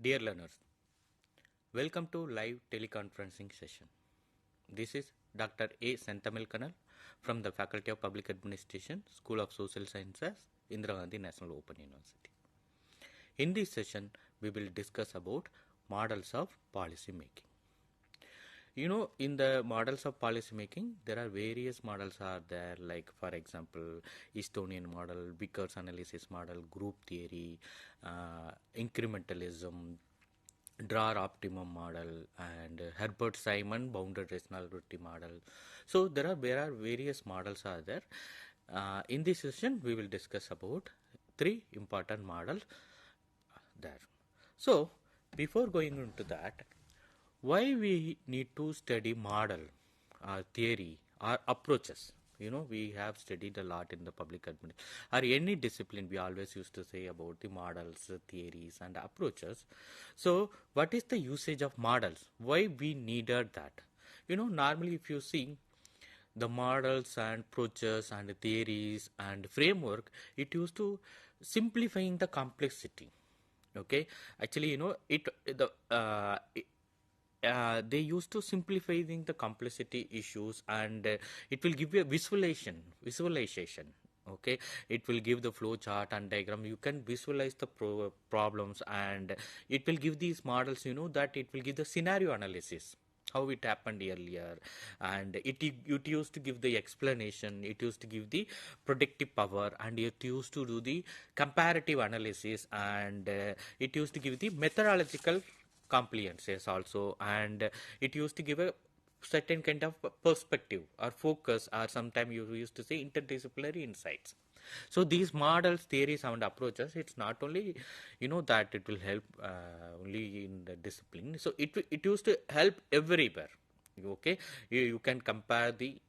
Dear learners, welcome to live teleconferencing session. This is Dr. A. Senthamizh Kanal from the Faculty of Public Administration, School of Social Sciences, Indira Gandhi National Open University. In this session, we will discuss about models of policy making. In the models of policy making, there are various models are there, like for example, Estonian model, Vickers analysis model, group theory, incrementalism, drawer optimum model, and Herbert Simon bounded rationality model. So there are various models are there. In this session, we will discuss about three important models there. So before going into that, why we need to study model or theory or approaches? We have studied a lot in the public administration or any discipline. We always used to say about the models, theories and approaches. So what is the usage of models? Why we needed that? Normally if you see the models and approaches and theories and framework, it used to simplifying the complexity. Okay, actually, they used to simplifying the complexity issues, and it will give you a visualization. Okay, it will give the flow chart and diagram. You can visualize the problems, and it will give these models, that it will give the scenario analysis, how it happened earlier, and it used to give the explanation, it used to give the predictive power, and it used to do the comparative analysis, and it used to give the methodological compliances also, and it used to give a certain kind of perspective or focus, or sometimes you used to say interdisciplinary insights. So these models, theories and approaches, it's not only that it will help only in the discipline. So it used to help everywhere. Okay, you can compare the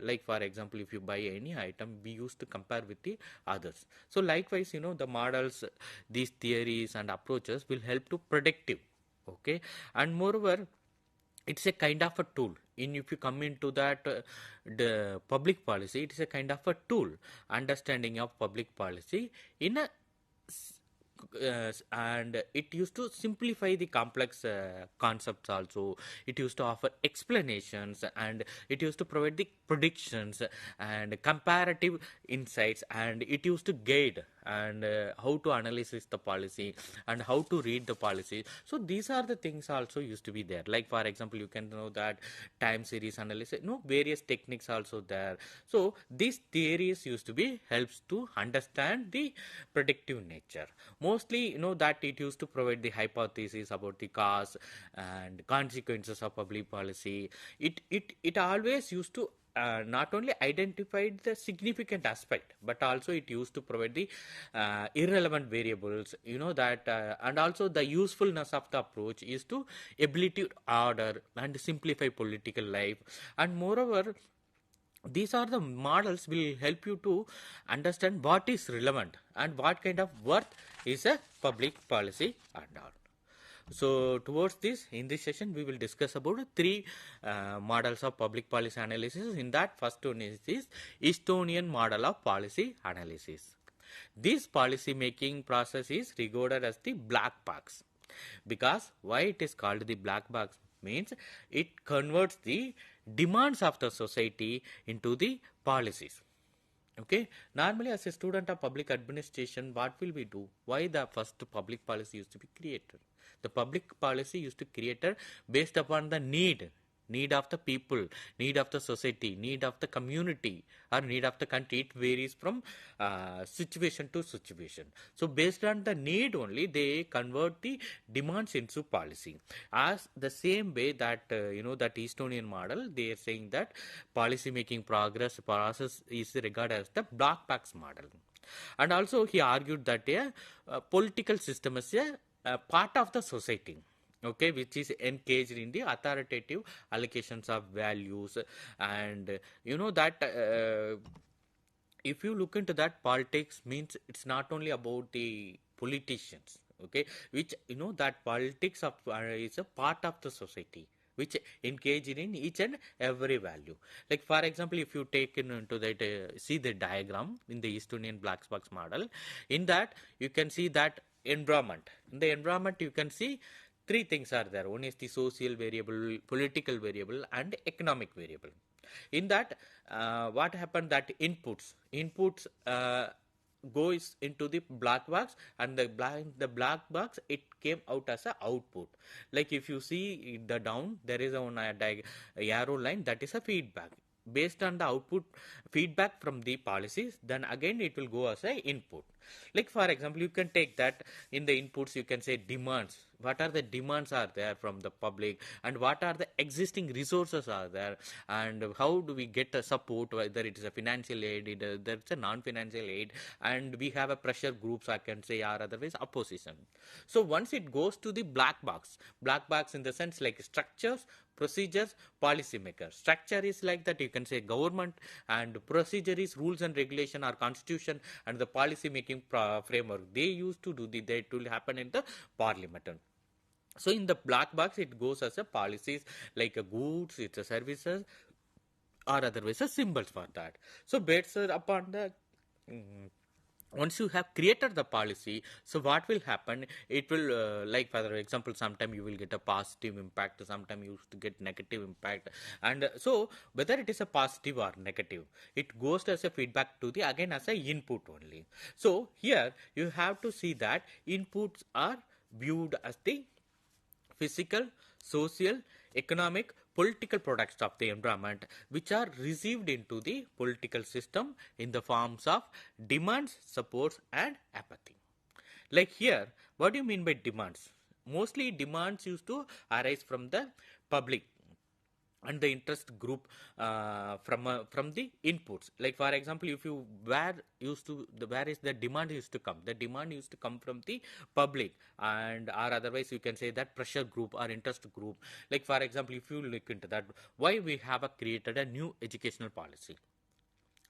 like for example, if you buy any item, we used to compare with the others. So likewise, the models, these theories and approaches will help to predictive. Okay, and moreover, it's a kind of a tool. If you come into that the public policy, it is a kind of a tool, understanding of public policy in a and it used to simplify the complex concepts also. It used to offer explanations, and it used to provide the predictions and comparative insights, and it used to guide and how to analyze the policy and how to read the policy. So these are the things also used to be there. Like for example, you can know that time series analysis, various techniques also there. So these theories used to be helps to understand the predictive nature. Mostly, that it used to provide the hypothesis about the cause and consequences of public policy. It always used to not only identified the significant aspect, but also it used to provide the irrelevant variables, that and also the usefulness of the approach is to ability to order and simplify political life. And moreover, these are the models will help you to understand what is relevant and what kind of worth is a public policy and all. So towards this, in this session, we will discuss about three models of public policy analysis. In that, first one is this Estonian model of policy analysis. This policy making process is regarded as the black box. Because why it is called the black box means it converts the demands of the society into the policies. Okay, normally as a student of public administration, what will we do? Why the first public policy used to be created? The public policy used to created based upon the need of the people, need of the society, need of the community, or need of the country. It varies from situation to situation. So based on the need only, they convert the demands into policy. As the same way that that Estonian model, they are saying that policy making process is regarded as the black box model. And also he argued that a political system is a part of the society, okay, which is engaged in the authoritative allocations of values. And that if you look into that, politics means it's not only about the politicians, okay, which that politics of is a part of the society which engage in each and every value. Like for example, if you take into that see the diagram in the Estonian black box model, in that you can see that environment. In the environment, you can see three things are there. One is the social variable, political variable, and economic variable. In that, what happened that inputs goes into the black box, and the black box, it came out as a output. Like if you see the down, there is a arrow line, that is a feedback. Based on the output feedback from the policies, then again it will go as a input. Like for example, you can take that in the inputs, you can say demands. What are the demands are there from the public, and what are the existing resources are there, and how do we get a support, whether it is a financial aid, there's a non-financial aid, and we have a pressure groups, I can say, or otherwise opposition. So once it goes to the black box in the sense like structures, procedures, policymakers. Structure is like that, you can say government, and procedure is rules and regulation or constitution, and the policy making framework they used to do that will happen in the parliament. So in the black box, it goes as a policies like a goods, it's a services, or otherwise a symbols for that. So based upon the once you have created the policy, so what will happen, it will like for example, sometime you will get a positive impact, sometime you used to get negative impact, and so whether it is a positive or negative, it goes as a feedback to the again as a input only. So here you have to see that inputs are viewed as the physical, social, economic, political products of the environment, which are received into the political system in the forms of demands, supports, and apathy. Like here, what do you mean by demands? Mostly demands used to arise from the public and the interest group from the inputs. Like for example, if you where is the demand used to come, the demand used to come from the public, and or otherwise you can say that pressure group or interest group. Like for example, if you look into that, why we have created a new educational policy.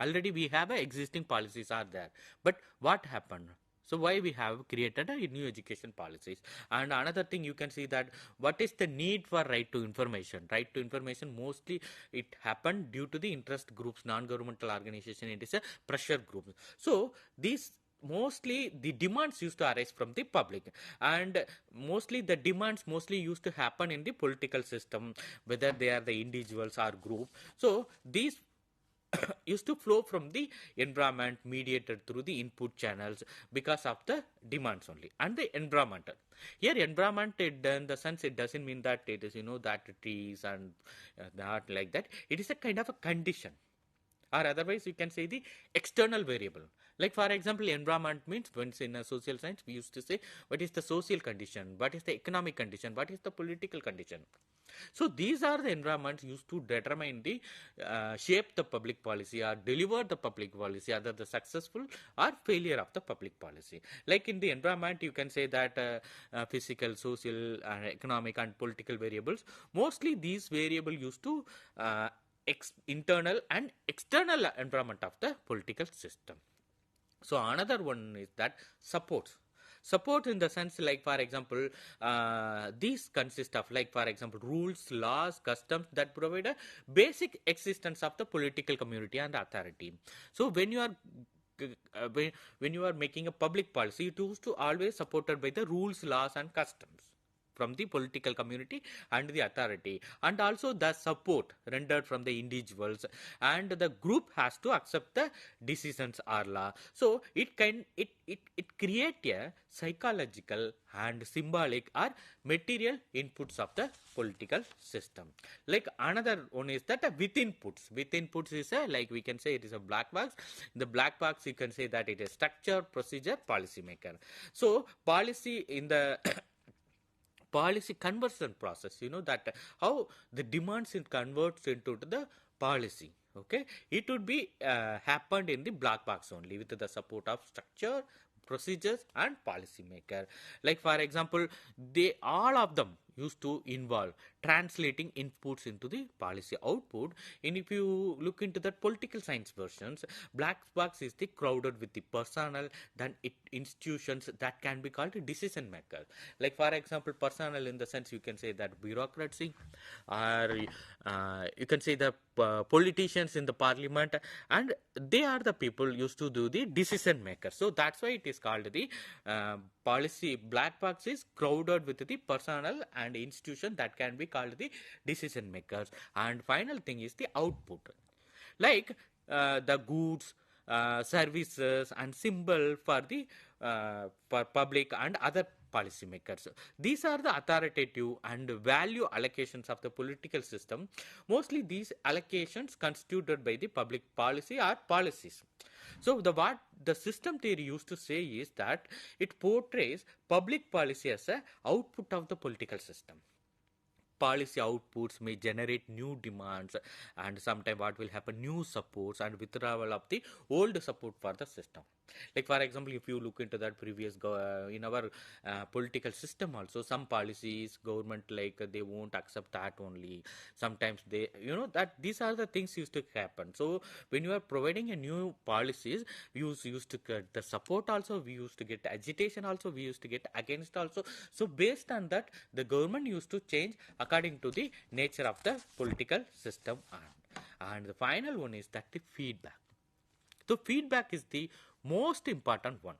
Already we have existing policies are there, but what happened? So why we have created a new education policies? And another thing, you can see that what is the need for right to information? Right to information, mostly it happened due to the interest groups, non-governmental organization. It is a pressure group. So these mostly the demands used to arise from the public, and mostly the demands mostly used to happen in the political system, whether they are the individuals or group. So these used to flow from the environment mediated through the input channels because of the demands only. And the environmental, here environment, in the sense, it doesn't mean that it is that trees and that like that. It is a kind of a condition, or otherwise you can say the external variable. Like for example, environment means, once in a social science we used to say what is the social condition, what is the economic condition, what is the political condition. So these are the environments used to determine the shape the public policy or deliver the public policy, either the successful or failure of the public policy. Like in the environment, you can say that physical, social, economic and political variables, mostly these variables used to internal and external environment of the political system. So another one is that supports. Support in the sense, like for example, these consist of, like for example, rules, laws, customs that provide a basic existence of the political community and authority. So when you are when you are making a public policy, it is to always supported by the rules, laws and customs from the political community and the authority, and also the support rendered from the individuals, and the group has to accept the decisions or law. So it create a psychological and symbolic or material inputs of the political system. Like another one is that with inputs is a, like we can say it is a black box. In the black box, you can say that it is structure, procedure, policy maker. So policy in the policy conversion process, that how the demands it converts into the policy. Okay, it would be happened in the black box only with the support of structure, procedures and policy maker. Like for example, they all of them, used to involve translating inputs into the policy output. And if you look into the political science versions, black box is the crowded with the personnel than institutions that can be called decision makers. Like for example, personnel in the sense you can say that bureaucracy, or you can say the politicians in the parliament, and they are the people used to do the decision makers. So that's why it is called the policy black box is crowded with the personnel and institution that can be called the decision makers. And final thing is the output, like the goods, services and symbol for the for public and other policymakers. These are the authoritative and value allocations of the political system. Mostly these allocations constituted by the public policy or policies. So what the system theory used to say is that it portrays public policy as a output of the political system. Policy outputs may generate new demands, and sometimes what will happen, new supports and withdrawal of the old support for the system. Like for example, if you look into that previous in our political system also, some policies government like they won't accept that only. Sometimes they, that these are the things used to happen. So when you are providing a new policies, we used to get the support also, we used to get agitation also, we used to get against also. So based on that, the government used to change according to the nature of the political system. And the final one is that the feedback. So feedback is the most important one.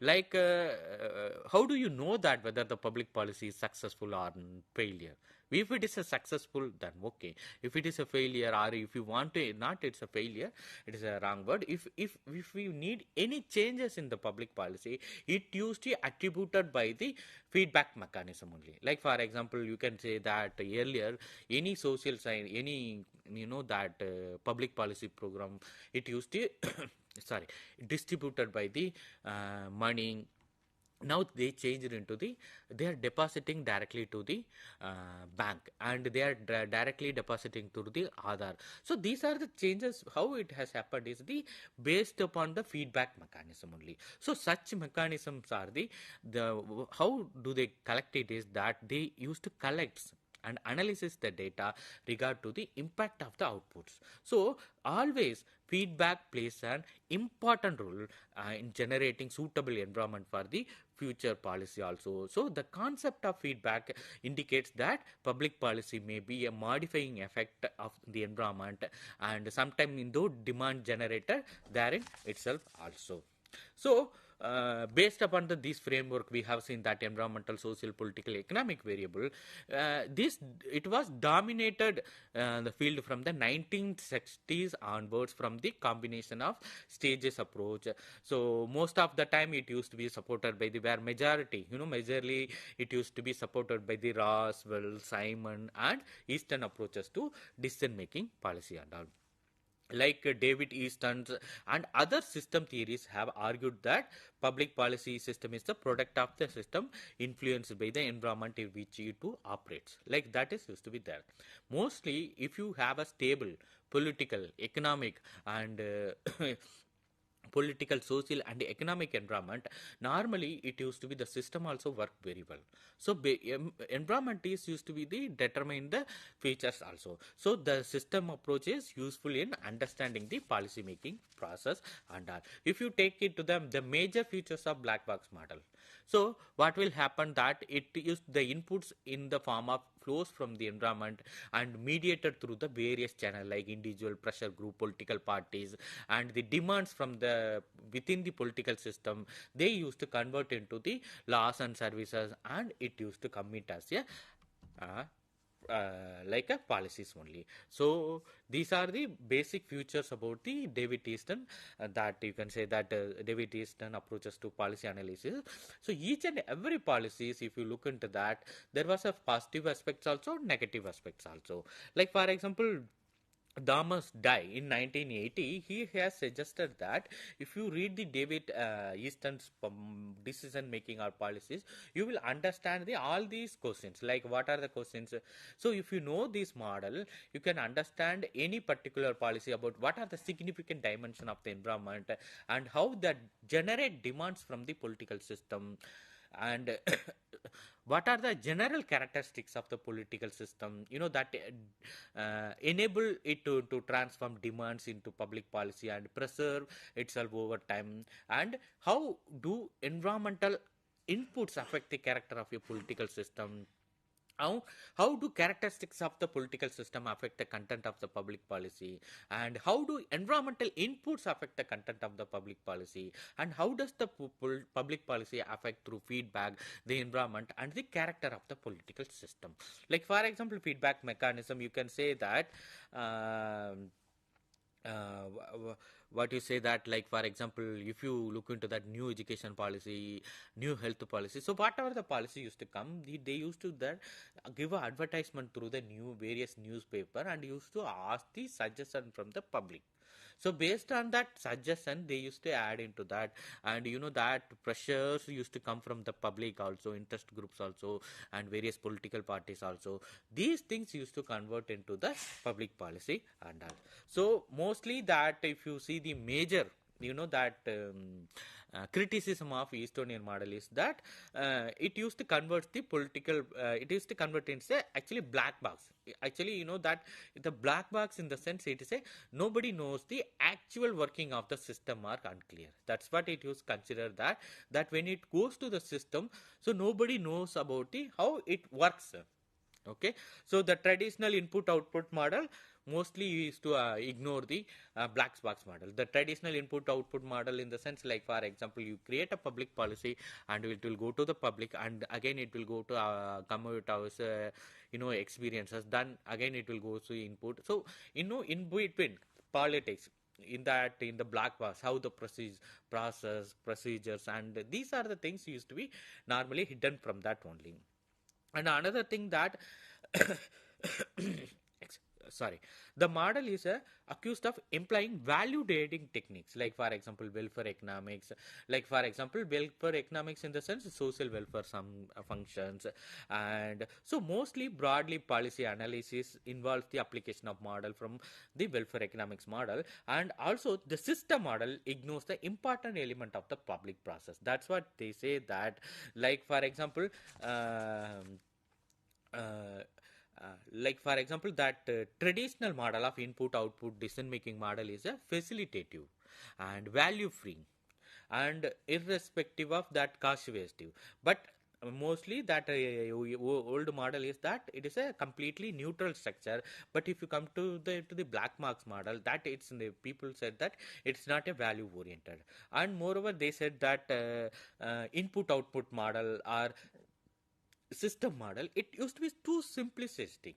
Like how do you know that whether the public policy is successful or failure? If it is a successful, then okay. If it is a failure, or if you want to not, it's a failure, it is a wrong word. If we need any changes in the public policy, it used to be attributed by the feedback mechanism only. Like for example, you can say that earlier any social science, any that public policy program, it used to sorry, distributed by the money. Now they changed into they are depositing directly to the bank, and they are directly depositing to the Aadhaar. So these are the changes. How it has happened is based upon the feedback mechanism only. So such mechanisms are the how do they collect it is that they used to collect and analysis the data regard to the impact of the outputs. So always feedback plays an important role in generating suitable environment for the future policy also. So the concept of feedback indicates that public policy may be a modifying effect of the environment, and sometimes in those demand generator therein itself also. So based upon this framework, we have seen that environmental, social, political, economic variable, it was dominated the field from the 1960s onwards, from the combination of stages approach. So most of the time it used to be supported by the where majority, majorly it used to be supported by the Roswell, Simon and Eastern approaches to decision making policy and all. Like David Easton's and other system theories have argued that public policy system is the product of the system influenced by the environment in which it operates. Like that is used to be there. Mostly if you have a stable political, economic and political, social and economic environment, normally it used to be the system also work very well. So environment is used to be the determine the features also. So the system approach is useful in understanding the policy making process and all. If you take it to the major features of black box model, so what will happen that it is the inputs in the form of flows from the environment and mediated through the various channels like individual, pressure group, political parties, and the demands from the within the political system, they used to convert into the laws and services, and it used to commit as a like a policies only. So these are the basic features about the David Easton, that you can say that David Easton approaches to policy analysis. So each and every policies, if you look into that, there was a positive aspects also, negative aspects also. Like for example, Thomas Dye in 1980, he has suggested that if you read the David Easton's decision making or policies, you will understand all these questions. Like what are the questions? So if you know this model, you can understand any particular policy about what are the significant dimension of the environment and how that generate demands from the political system. And what are the general characteristics of the political system, that enable it to transform demands into public policy and preserve itself over time? And how do environmental inputs affect the character of a political system? How do characteristics of the political system affect the content of the public policy? And how do environmental inputs affect the content of the public policy? And how does the public policy affect through feedback the environment and the character of the political system? Like for example, feedback mechanism, you can say that what you say that, like for example, if you look into that new education policy, new health policy, so whatever the policy used to come, they used to that give a advertisement through the new various newspaper and used to ask the suggestion from the public. So based on that suggestion, they used to add into that, and that pressures used to come from the public also, interest groups also, and various political parties also. These things used to convert into the public policy and all. So mostly that if you see the major that criticism of Estonian model is that it used to convert the political, it used to convert into actually black box. Actually, that the black box in the sense it is a nobody knows the actual working of the system are unclear. That's what it used to consider, that when it goes to the system, so nobody knows about the how it works. Okay, so the traditional input output model mostly is to ignore the black box model. The traditional input output model in the sense, like for example, you create a public policy and it will go to the public, and again it will go to come out as experiences, then again it will go to input. So in between politics, in the black box, how the procedures and these are the things used to be normally hidden from that only. And another thing that sorry, the model is accused of implying value adding techniques, like for example welfare economics, like for example welfare economics in the sense social welfare some functions. And so mostly broadly policy analysis involves the application of model from the welfare economics model, and also the system model ignores the important element of the public process. That's what they say, that like for example uh, like for example that traditional model of input output decision making model is a facilitative and value free and irrespective of that casuistic, but mostly that old model is that it is a completely neutral structure. But if you come to the black marks model, that it's the people said that it's not a value oriented, and moreover they said that input output model or system model, it used to be too simplistic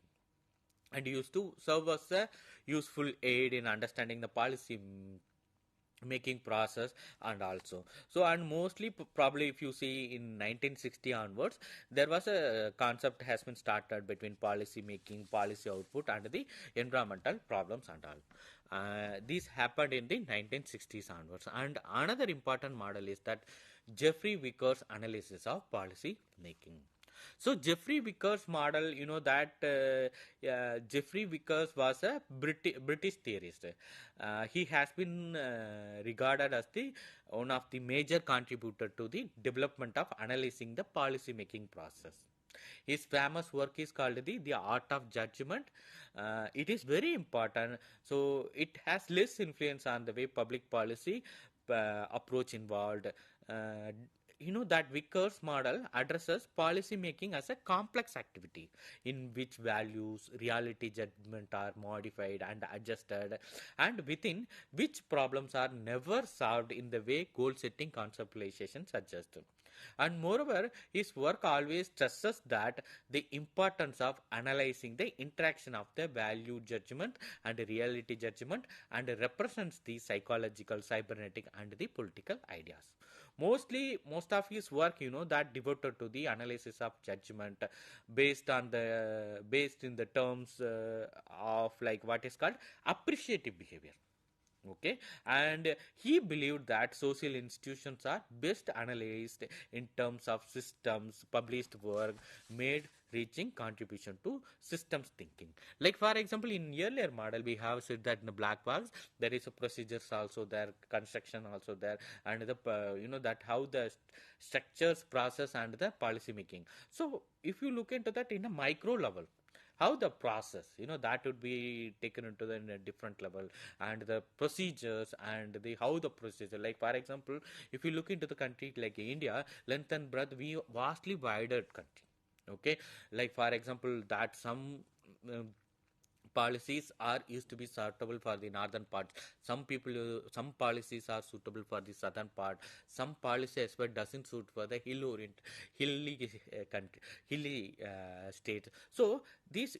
and used to serve as a useful aid in understanding the policy making process. And also, so and mostly probably if you see in 1960 onwards, there was a concept has been started between policy making, policy output and the environmental problems and all. This happened in the 1960s onwards. And another important model is that Jeffrey Wicker's analysis of policy making. So Jeffrey Wicker's model, that Jeffrey Vickers was a British theorist. He has been regarded as the one of the major contributor to the development of analyzing the policy making process. His famous work is called the Art of Judgment. It is very important. So it has less influence on the way public policy approach involved. That Vickers model addresses policy making as a complex activity in which values, reality judgment are modified and adjusted, and within which problems are never solved in the way goal setting conceptualization suggests. And moreover, his work always stresses that the importance of analyzing the interaction of the value judgment and reality judgment, and represents the psychological, cybernetic and the political ideas. Most of his work, that devoted to the analysis of judgment based in the terms of like what is called appreciative behavior. Okay, and he believed that social institutions are best analyzed in terms of systems, published work made reaching contribution to systems thinking. Like for example, in earlier model we have said that in the black box there is a procedures also there, construction also there, and the that how the structures, process, and the policy making. So if you look into that in a micro level, how the process, that would be taken into the in a different level, and the procedures and the how the procedure, like for example, if you look into the country like India, length and breadth, we vastly wider country. Okay, like for example, that some policies are used to be suitable for the northern part, some policies are suitable for the southern part, some policy as well doesn't suit for the hilly country, hilly states. So this,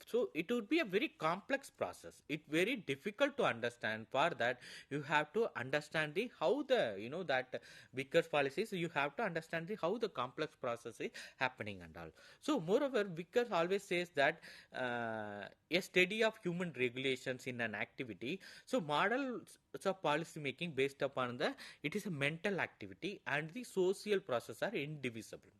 so it would be a very complex process, it very difficult to understand. For that you have to understand the how the that Vickers policies, you have to understand the how the complex process is happening and all. So moreover, Vickers always says that a study of human regulations in an activity. So models of policy making based upon the it is a mental activity and the social process are indivisible.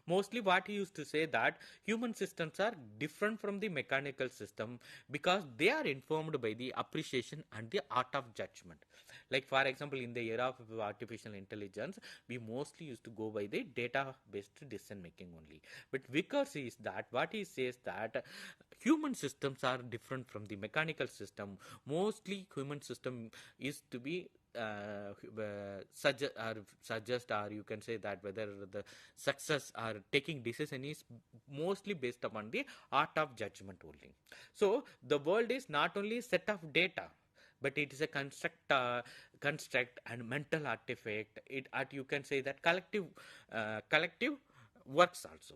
Mostly what he used to say that human systems are different from the mechanical system because they are informed by the appreciation and the art of judgment. Like for example, in the era of artificial intelligence, we mostly used to go by the data based decision making only. But Vickers is that what he says that human systems are different from the mechanical system. Mostly human system is to be suggest, or you can say that whether the success or taking decision is mostly based upon the art of judgment only. So the world is not only a set of data, but it is a construct and mental artifact. It at you can say that collective works also.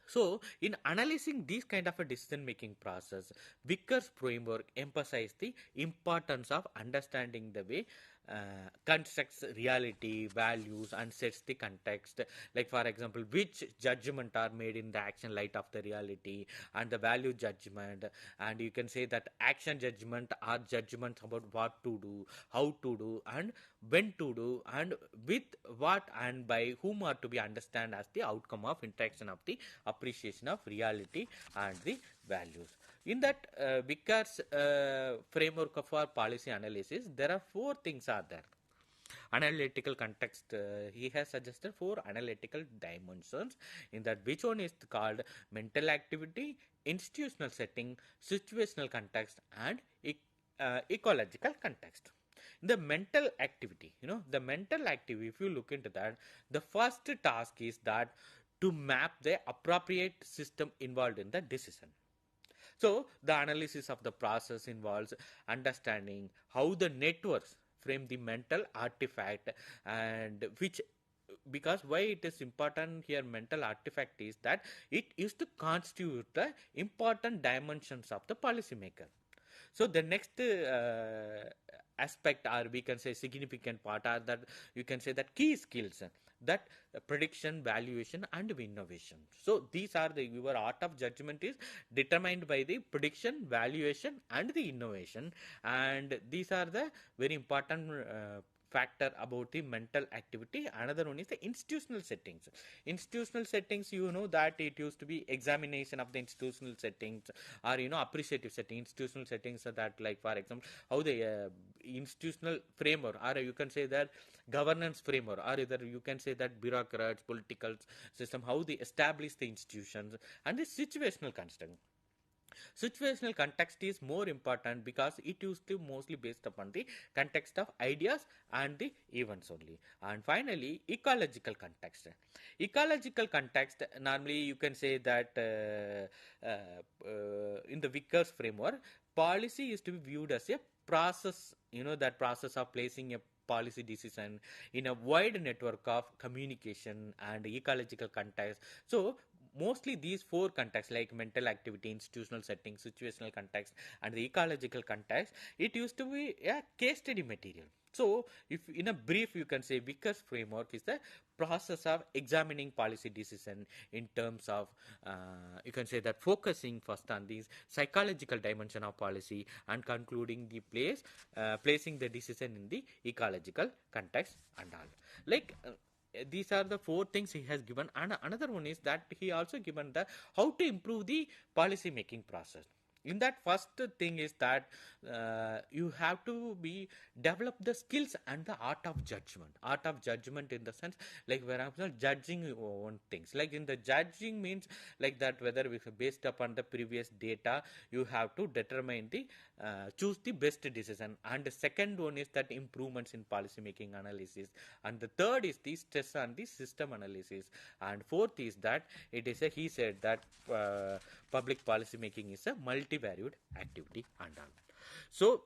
So, in analyzing these kind of a decision-making process, Vickers' framework emphasized the importance of understanding the way constructs reality, values, and sets the context. Like, for example, which judgment are made in the action light of the reality and the value judgment. And you can say that action judgment are judgments about what to do, how to do, and when to do, and with what and by whom are to be understand as the outcome of interaction of the appreciation of reality and the values. In that Vickers framework of our policy analysis, there are four things are there. Analytical context, he has suggested four analytical dimensions. In that, which one is called mental activity, institutional setting, situational context, and ecological context. The mental activity, the mental activity, if you look into that, the first task is that to map the appropriate system involved in the decision. So the analysis of the process involves understanding how the networks frame the mental artifact, and which, because why it is important here mental artifact is that it used to constitute the important dimensions of the policymaker. So the next aspect, or we can say significant part, are that you can say that key skills, that prediction, valuation, and innovation. So these are the your art of judgment is determined by the prediction, valuation, and the innovation, and these are the very important factor about the mental activity. Another one is the institutional settings. Institutional settings, that it used to be examination of the institutional settings, or appreciative setting. Institutional settings are that, like for example, how the institutional framework, or you can say that governance framework, or either you can say that bureaucrats, political system, how they establish the institutions, and the situational construct. Situational context is more important because it used to mostly based upon the context of ideas and the events only. And finally, ecological context. Ecological context, normally you can say that in the Vickers framework, policy is to be viewed as a process, that process of placing a policy decision in a wide network of communication and ecological context. So mostly these four contexts, like mental activity, institutional setting, situational context, and the ecological context, it used to be a case study material. So, if in a brief, you can say Vickers framework is the process of examining policy decision in terms of, you can say that focusing first on the psychological dimension of policy and concluding the placing the decision in the ecological context and all. Like, these are the four things he has given, and another one is that he also given the how to improve the policy making process. In that, first thing is that you have to be develop the skills and the art of judgment in the sense, like for example judging on things, like in the judging means like that whether based upon the previous data you have to determine the choose the best decision. And the second one is that improvements in policy making analysis, and the third is the stress on the system analysis, and fourth is that it is a, he said that public policy making is a multivariate activity and all. So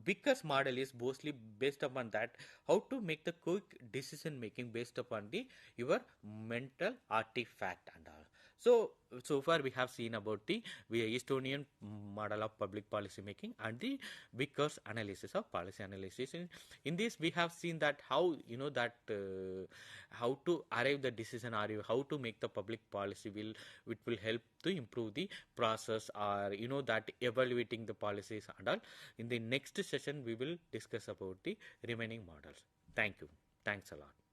Vickers model is mostly based upon that how to make the quick decision making based upon the your mental artifact and all. So far we have seen about the Estonian model of public policy making and the Vickers analysis of policy analysis. In this we have seen that how that how to arrive the decision or how to make the public policy will help to improve the process, or that evaluating the policies and all. In the next session we will discuss about the remaining models. Thank you. Thanks a lot.